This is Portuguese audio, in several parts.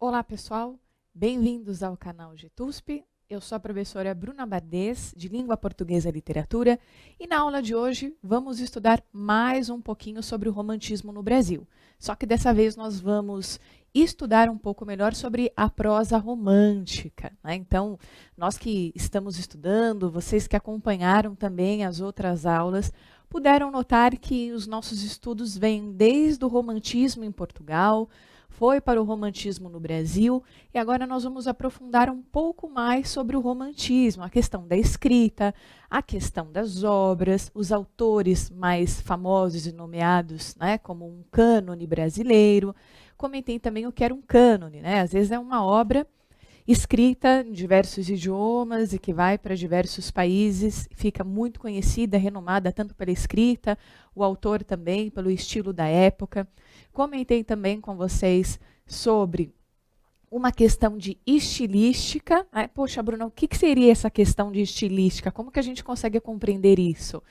Olá, pessoal. Bem-vindos ao canal GTUSP. Eu sou a professora Bruna Bardez, de Língua Portuguesa e Literatura, e na aula de hoje vamos estudar mais um pouquinho sobre o romantismo no Brasil. Só que dessa vez nós vamos estudar um pouco melhor sobre a prosa romântica, né? Então, nós que estamos estudando, vocês que acompanharam também as outras aulas, puderam notar que os nossos estudos vêm desde o romantismo em Portugal, foi para o romantismo no Brasil, e agora nós vamos aprofundar um pouco mais sobre o romantismo, a questão da escrita, a questão das obras, os autores mais famosos e nomeados, né, como um cânone brasileiro. Comentei também o que era um cânone, né? Às vezes é uma obra escrita em diversos idiomas e que vai para diversos países, fica muito conhecida, renomada tanto pela escrita, o autor também, pelo estilo da época. Comentei também com vocês sobre uma questão de estilística. Poxa, Bruna, o que seria essa questão de estilística? Como que a gente consegue compreender isso?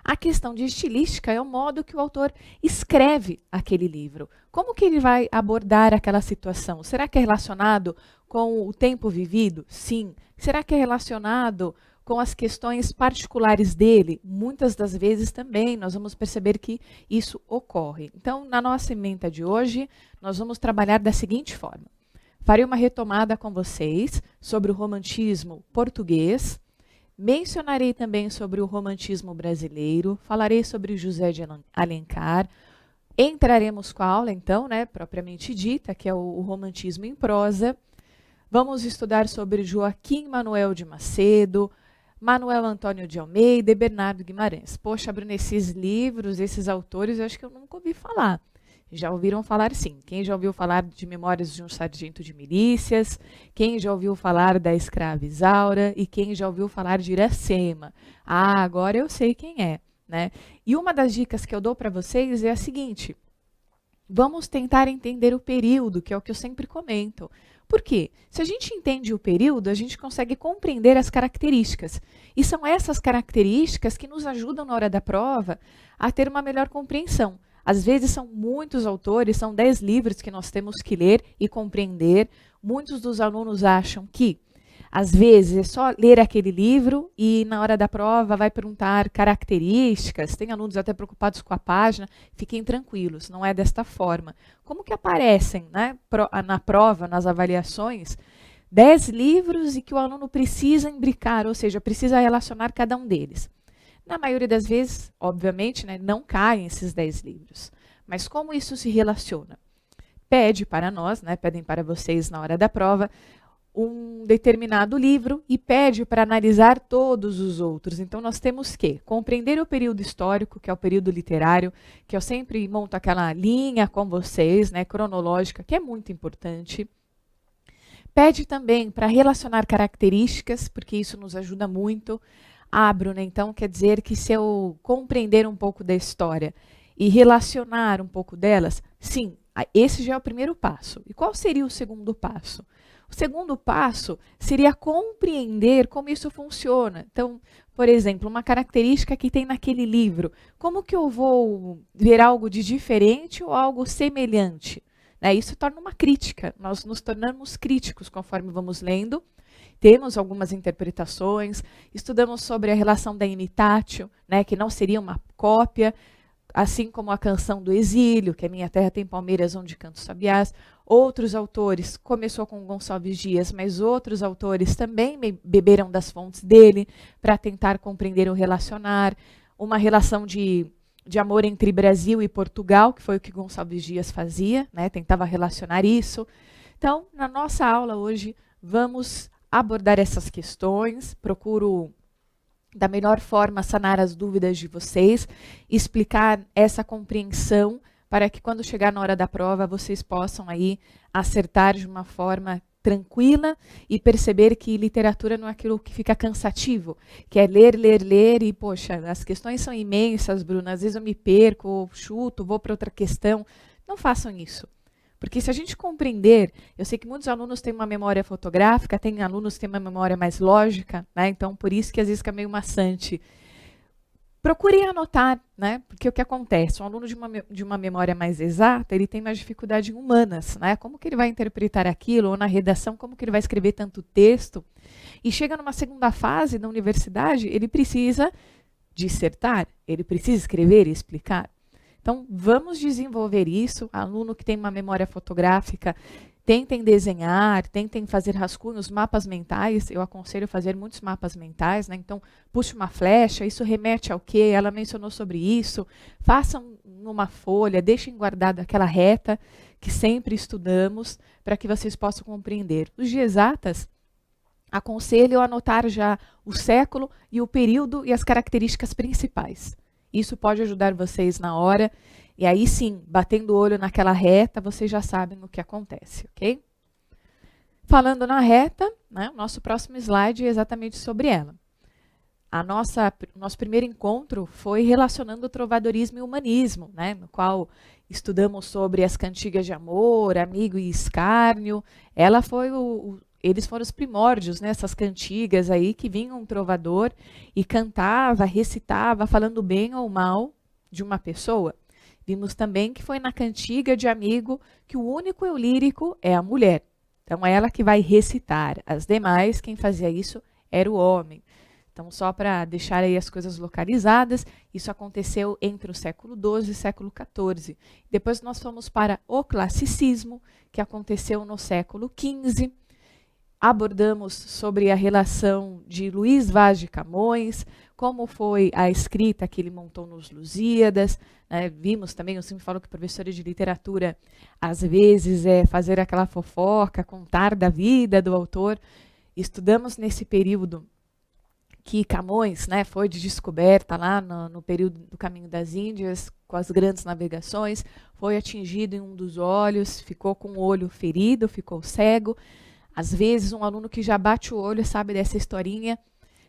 A questão de estilística é o modo que o autor escreve aquele livro. Como que ele vai abordar aquela situação? Será que é relacionado com o tempo vivido? Sim. Será que é relacionado com as questões particulares dele? Muitas das vezes também nós vamos perceber que isso ocorre. Então, na nossa ementa de hoje, nós vamos trabalhar da seguinte forma. Farei uma retomada com vocês sobre o romantismo português. Mencionarei também sobre o romantismo brasileiro, falarei sobre José de Alencar, entraremos com a aula, então, né, propriamente dita, que é o romantismo em prosa. Vamos estudar sobre Joaquim Manuel de Macedo, Manuel Antônio de Almeida e Bernardo Guimarães. Poxa, Bruno, esses livros, esses autores, eu acho que eu nunca ouvi falar. Já ouviram falar, sim. Quem já ouviu falar de Memórias de um Sargento de Milícias? Quem já ouviu falar da Escrava Isaura? E quem já ouviu falar de Iracema? Ah, agora eu sei quem é, né? E uma das dicas que eu dou para vocês é a seguinte. Vamos tentar entender o período, que é o que eu sempre comento. Por quê? Se a gente entende o período, a gente consegue compreender as características. E são essas características que nos ajudam na hora da prova a ter uma melhor compreensão. Às vezes são muitos autores, são 10 livros que nós temos que ler e compreender. Muitos dos alunos acham que, às vezes, é só ler aquele livro e na hora da prova vai perguntar características. Tem alunos até preocupados com a página. Fiquem tranquilos, não é desta forma. Como que aparecem, né, na prova, nas avaliações, 10 livros e que o aluno precisa imbricar, ou seja, precisa relacionar cada um deles? Na maioria das vezes, obviamente, né, não caem esses 10 livros. Mas como isso se relaciona? Pede para nós, né, pedem para vocês na hora da prova, um determinado livro e pede para analisar todos os outros. Então, nós temos que compreender o período histórico, que é o período literário, que eu sempre monto aquela linha com vocês, né, cronológica, que é muito importante. Pede também para relacionar características, porque isso nos ajuda muito. Bruna, então quer dizer que se eu compreender um pouco da história e relacionar um pouco delas, sim, esse já é o primeiro passo. E qual seria o segundo passo? O segundo passo seria compreender como isso funciona. Então, por exemplo, uma característica que tem naquele livro, como que eu vou ver algo de diferente ou algo semelhante? Isso torna uma crítica, nós nos tornamos críticos conforme vamos lendo. Temos algumas interpretações, estudamos sobre a relação da imitatio, né, que não seria uma cópia, assim como a canção do exílio, que é Minha Terra Tem Palmeiras Onde Canto Sabiás. Outros autores, começou com Gonçalves Dias, mas outros autores também beberam das fontes dele para tentar compreender ou relacionar uma relação de amor entre Brasil e Portugal, que foi o que Gonçalves Dias fazia, né, tentava relacionar isso. Então, na nossa aula hoje, vamos abordar essas questões, procuro da melhor forma sanar as dúvidas de vocês, explicar essa compreensão para que quando chegar na hora da prova vocês possam aí acertar de uma forma tranquila e perceber que literatura não é aquilo que fica cansativo, que é ler, ler, ler e, poxa, as questões são imensas, Bruna, às vezes eu me perco, chuto, vou para outra questão. Não façam isso. Porque se a gente compreender, eu sei que muitos alunos têm uma memória fotográfica, tem alunos que têm uma memória mais lógica, né? Então por isso que às vezes fica meio maçante. Procurem anotar, né? Porque o que acontece? Um aluno de uma memória mais exata, ele tem mais dificuldade em humanas, né? Como que ele vai interpretar aquilo? Ou na redação, como que ele vai escrever tanto texto? E chega numa segunda fase da universidade, ele precisa dissertar, ele precisa escrever e explicar. Então, vamos desenvolver isso. Aluno que tem uma memória fotográfica, tentem desenhar, tentem fazer rascunhos, mapas mentais. Eu aconselho fazer muitos mapas mentais, né? Então, puxe uma flecha, isso remete ao quê? Ela mencionou sobre isso. Façam numa folha, deixem guardado aquela reta que sempre estudamos, para que vocês possam compreender. Os de exatas, aconselho anotar já o século e o período e as características principais. Isso pode ajudar vocês na hora. E aí sim, batendo o olho naquela reta, vocês já sabem o que acontece, ok? Falando na reta, né, o nosso próximo slide é exatamente sobre ela. Nosso primeiro encontro foi relacionando o trovadorismo e o humanismo, né, no qual estudamos sobre as cantigas de amor, amigo e escárnio. Eles foram os primórdios, né, essas cantigas aí que vinha um trovador e cantava, recitava, falando bem ou mal de uma pessoa. Vimos também que foi na cantiga de amigo que o único eu lírico é a mulher. Então, é ela que vai recitar. As demais, quem fazia isso era o homem. Então, só para deixar aí as coisas localizadas, isso aconteceu entre o século XII e o século XIV. Depois nós fomos para o classicismo, que aconteceu no século XV. Abordamos sobre a relação de Luís Vaz de Camões, como foi a escrita que ele montou nos Lusíadas. Né? Vimos também, eu sempre falo que professora de literatura, às vezes, é fazer aquela fofoca, contar da vida do autor. Estudamos nesse período que Camões, né, foi de descoberta lá no período do Caminho das Índias, com as grandes navegações, foi atingido em um dos olhos, ficou com o olho ferido, ficou cego. Às vezes, um aluno que já bate o olho sabe dessa historinha.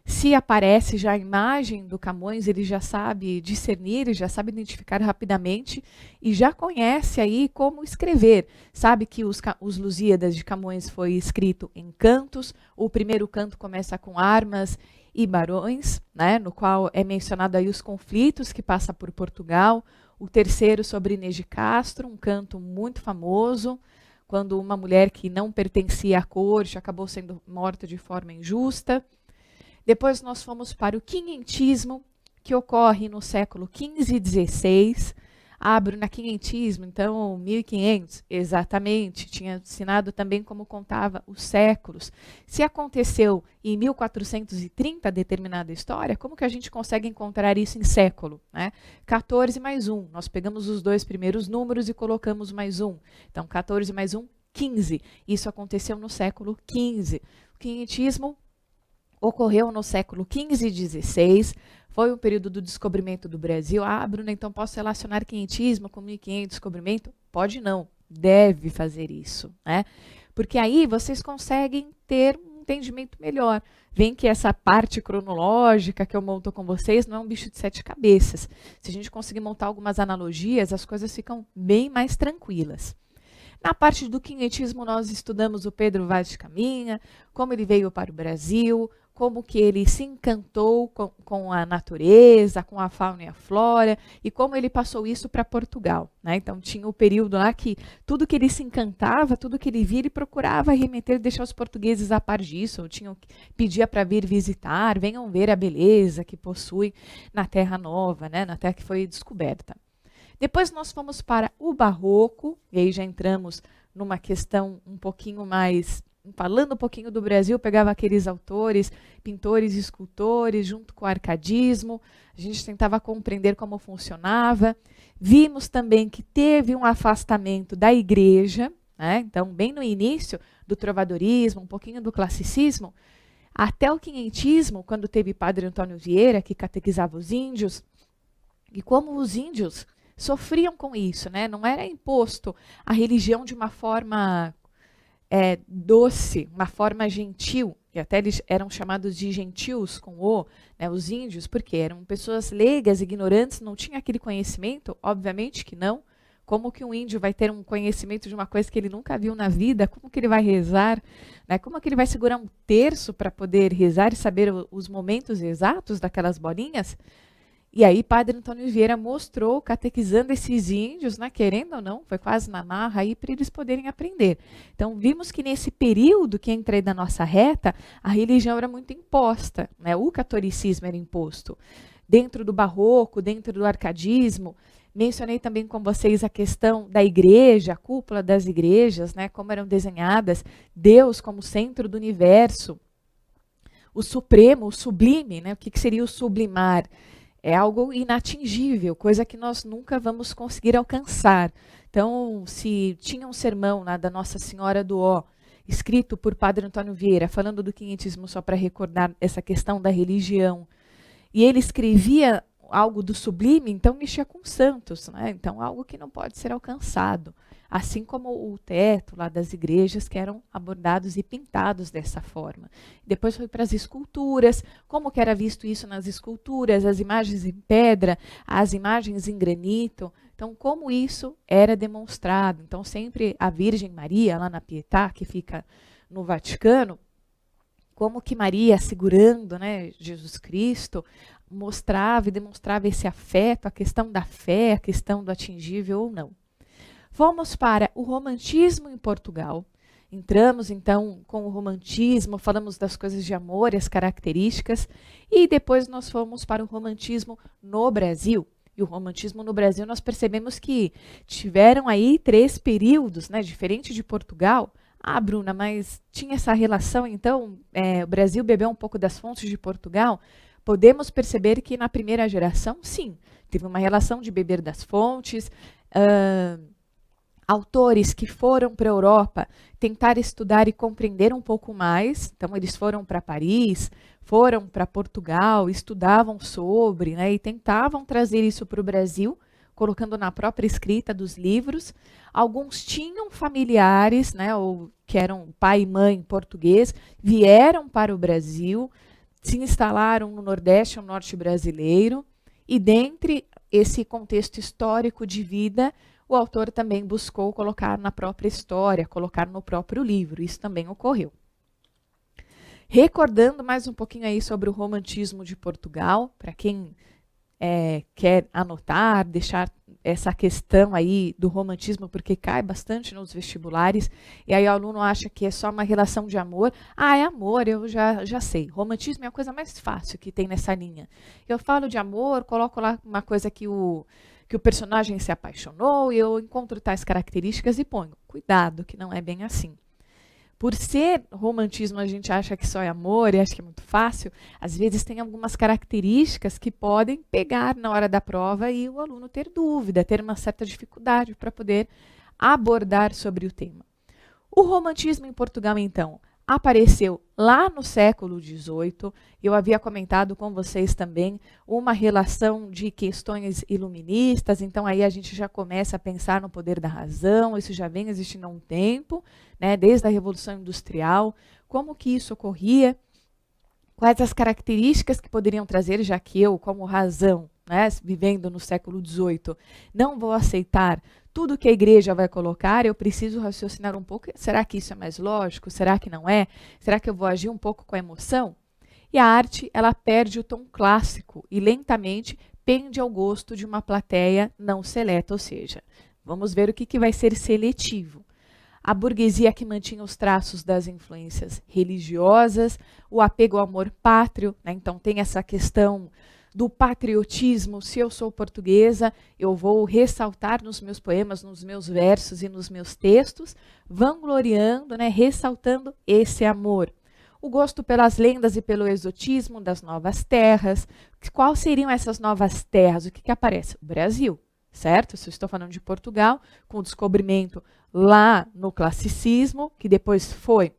Se aparece já a imagem do Camões, ele já sabe discernir, ele já sabe identificar rapidamente e já conhece aí como escrever. Sabe que os Lusíadas de Camões foi escrito em cantos. O primeiro canto começa com armas e barões, né, no qual é mencionado aí os conflitos que passa por Portugal. O terceiro sobre Inês de Castro, um canto muito famoso, quando uma mulher que não pertencia à corte acabou sendo morta de forma injusta. Depois nós fomos para o quinhentismo, que ocorre no século XV e XVI. Bruna, quinhentismo, então 1500, exatamente. Tinha ensinado também como contava os séculos. Se aconteceu em 1430 determinada história, como que a gente consegue encontrar isso em século? Né? 14 mais 1. Nós pegamos os dois primeiros números e colocamos mais 1. Então, 14 mais 1, 15. Isso aconteceu no século XV. O quinhentismo ocorreu no século XV e XVI, foi o período do descobrimento do Brasil. Bruna, então posso relacionar quinhentismo com 1500, descobrimento? Pode não, deve fazer isso, né? Porque aí vocês conseguem ter um entendimento melhor. Vem que essa parte cronológica que eu monto com vocês não é um bicho de sete cabeças. Se a gente conseguir montar algumas analogias, as coisas ficam bem mais tranquilas. Na parte do quinhentismo, nós estudamos o Pedro Vaz de Caminha, como ele veio para o Brasil, como que ele se encantou com a natureza, com a fauna e a flora, e como ele passou isso para Portugal. Né? Então, tinha o período lá que tudo que ele se encantava, tudo que ele via, ele procurava remeter, deixar os portugueses a par disso, pedia para vir visitar, venham ver a beleza que possui na Terra Nova, né? Na Terra que foi descoberta. Depois nós fomos para o Barroco, e aí já entramos numa questão um pouquinho mais, falando um pouquinho do Brasil, pegava aqueles autores, pintores e escultores, junto com o arcadismo, a gente tentava compreender como funcionava. Vimos também que teve um afastamento da igreja, né? Então, bem no início do trovadorismo, um pouquinho do classicismo, até o quinhentismo, quando teve Padre Antônio Vieira, que catequizava os índios, e como os índios sofriam com isso, né? Não era imposto a religião de uma forma doce, uma forma gentil, e até eles eram chamados de gentios com o, né, os índios, porque eram pessoas leigas, ignorantes, não tinham aquele conhecimento, obviamente que não. Como que um índio vai ter um conhecimento de uma coisa que ele nunca viu na vida? Como que ele vai rezar? Né? Como que ele vai segurar um terço para poder rezar e saber os momentos exatos daquelas bolinhas? E aí Padre Antônio Vieira mostrou, catequizando esses índios, né, querendo ou não, foi quase na marra aí para eles poderem aprender. Então vimos que nesse período que entrei da nossa reta, a religião era muito imposta, né, o catolicismo era imposto. Dentro do barroco, dentro do arcadismo, mencionei também com vocês a questão da igreja, a cúpula das igrejas, né, como eram desenhadas, Deus como centro do universo, o supremo, o sublime, né, o que seria o sublimar? É algo inatingível, coisa que nós nunca vamos conseguir alcançar. Então, se tinha um sermão da Nossa Senhora do Ó, escrito por Padre Antônio Vieira, falando do quinhentismo, só para recordar essa questão da religião, e ele escrevia algo do sublime, então mexia com santos, né? Então algo que não pode ser alcançado. Assim como o teto lá das igrejas que eram abordados e pintados dessa forma. Depois foi para as esculturas, como que era visto isso nas esculturas, as imagens em pedra, as imagens em granito. Então como isso era demonstrado. Então sempre a Virgem Maria, lá na Pietà, que fica no Vaticano, como que Maria, segurando, né, Jesus Cristo, mostrava e demonstrava esse afeto, a questão da fé, a questão do atingível ou não. Vamos para o romantismo em Portugal. Entramos, então, com o romantismo, falamos das coisas de amor e as características, e depois nós fomos para o romantismo no Brasil. E o romantismo no Brasil, nós percebemos que tiveram aí 3 períodos, né, diferente de Portugal. Ah, Bruna, mas tinha essa relação, então, o Brasil bebeu um pouco das fontes de Portugal? Podemos perceber que na primeira geração, sim, teve uma relação de beber das fontes, autores que foram para a Europa tentar estudar e compreender um pouco mais, então eles foram para Paris, foram para Portugal, estudavam sobre, né, e tentavam trazer isso para o Brasil, colocando na própria escrita dos livros. Alguns tinham familiares, né, ou que eram pai e mãe português, vieram para o Brasil, se instalaram no Nordeste ou Norte brasileiro, e dentre esse contexto histórico de vida, o autor também buscou colocar na própria história, colocar no próprio livro. Isso também ocorreu. Recordando mais um pouquinho aí sobre o romantismo de Portugal, para quem quer anotar, deixar essa questão aí do romantismo, porque cai bastante nos vestibulares, e aí o aluno acha que é só uma relação de amor. Ah, é amor, eu já sei. Romantismo é a coisa mais fácil que tem nessa linha. Eu falo de amor, coloco lá uma coisa que o personagem se apaixonou, e eu encontro tais características e ponho. Cuidado, que não é bem assim. Por ser romantismo, a gente acha que só é amor e acha que é muito fácil, às vezes tem algumas características que podem pegar na hora da prova e o aluno ter dúvida, ter uma certa dificuldade para poder abordar sobre o tema. O romantismo em Portugal, então, apareceu lá no século XVIII. Eu havia comentado com vocês também uma relação de questões iluministas, então aí a gente já começa a pensar no poder da razão, isso já vem existindo há um tempo, né, desde a Revolução Industrial, como que isso ocorria, quais as características que poderiam trazer, já que eu, como razão, né, vivendo no século XVIII, não vou aceitar tudo que a igreja vai colocar, eu preciso raciocinar um pouco. Será que isso é mais lógico? Será que não é? Será que eu vou agir um pouco com a emoção? E a arte, ela perde o tom clássico e lentamente pende ao gosto de uma plateia não seleta, ou seja, vamos ver o que vai ser seletivo. A burguesia que mantinha os traços das influências religiosas, o apego ao amor pátrio, né? Então tem essa questão do patriotismo. Se eu sou portuguesa, eu vou ressaltar nos meus poemas, nos meus versos e nos meus textos, vangloriando, né, ressaltando esse amor. O gosto pelas lendas e pelo exotismo das novas terras. Quais seriam essas novas terras? O que aparece? O Brasil, certo? Se eu estou falando de Portugal, com o descobrimento lá no classicismo, que depois foi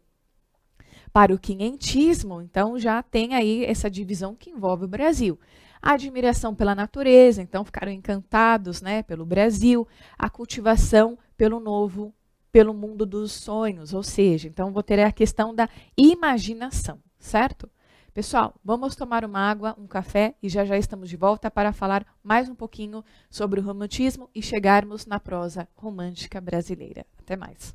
para o quinhentismo, então já tem aí essa divisão que envolve o Brasil. A admiração pela natureza, então ficaram encantados, né, pelo Brasil. A cultivação pelo novo, pelo mundo dos sonhos, ou seja, então vou ter a questão da imaginação, certo? Pessoal, vamos tomar uma água, um café e já estamos de volta para falar mais um pouquinho sobre o romantismo e chegarmos na prosa romântica brasileira. Até mais.